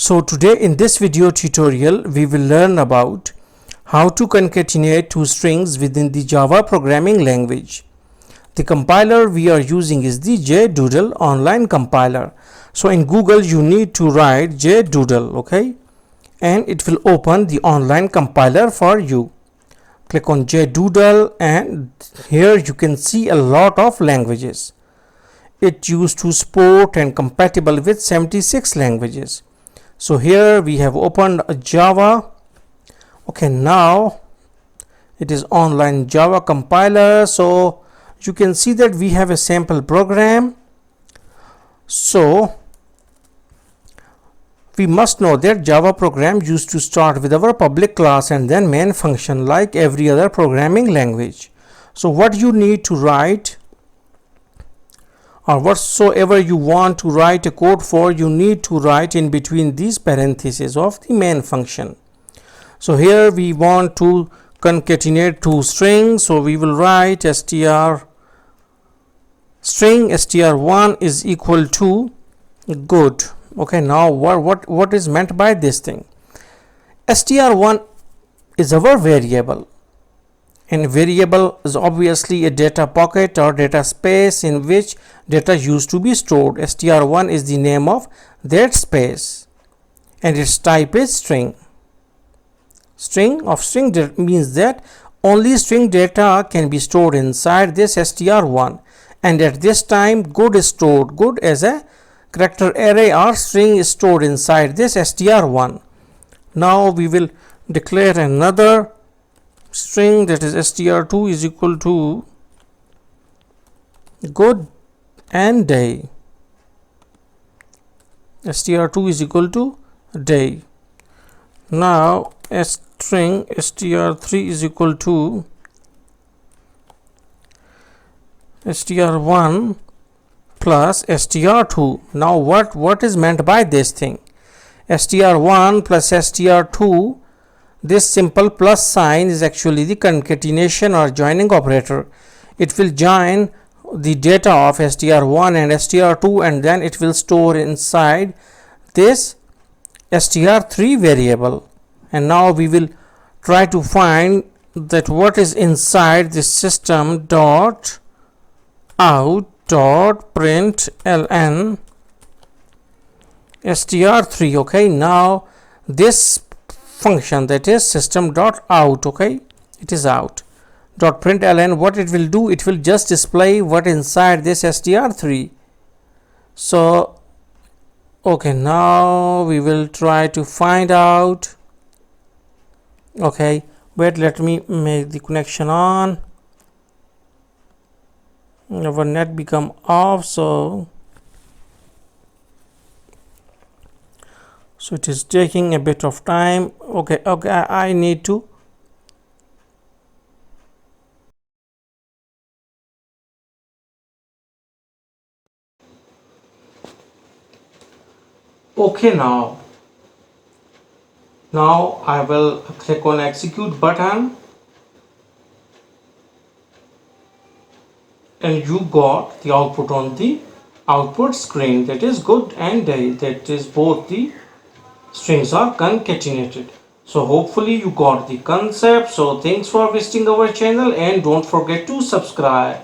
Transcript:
So today in this video tutorial we will learn about how to concatenate two strings within the Java programming language. The compiler we are using is the jdoodle online compiler. So in Google you need to write jdoodle, okay, and it will open the online compiler for you. Click on jdoodle and here you can see a lot of languages. It used to support and compatible with 76 languages. So here we have opened a Java. Okay, now it is online Java compiler. So you can see that we have a sample program. So we must know that Java program used to start with our public class and then main function like every other programming language. So what you need to write, or whatsoever you want to write a code for, you need to write in between these parentheses of the main function. So here we want to concatenate two strings, so we will write string str1 is equal to good. Okay, now what is meant by this thing? str1 is our variable, and variable is obviously a data pocket or data space in which data used to be stored. str1 is the name of that space and its type is string. String means that only string data can be stored inside this str1, and at this time good is stored. Good as a character array or string is stored inside this str1. Now we will declare another string, that is str2 is equal to good and day. str2 is equal to day. Now string str3 is equal to str1 plus str2. Now what is meant by this thing? str1 plus str2, this simple plus sign is actually the concatenation or joining operator. It will join the data of str1 and str2 and then it will store inside this str3 variable. And now we will try to find that what is inside this system dot out dot println str3. okay, now this function, that is system dot out, okay, it is out dot println, what it will do, it will just display what inside this str3. So okay, now we will try to find out. Okay, wait, let me make the connection on. Our net become off, so it is taking a bit of time. Okay, I need to now I will click on execute button and you got the output on the output screen, that is good and day, that is both the strings are concatenated. So hopefully you got the concept. So thanks for visiting our channel and don't forget to subscribe.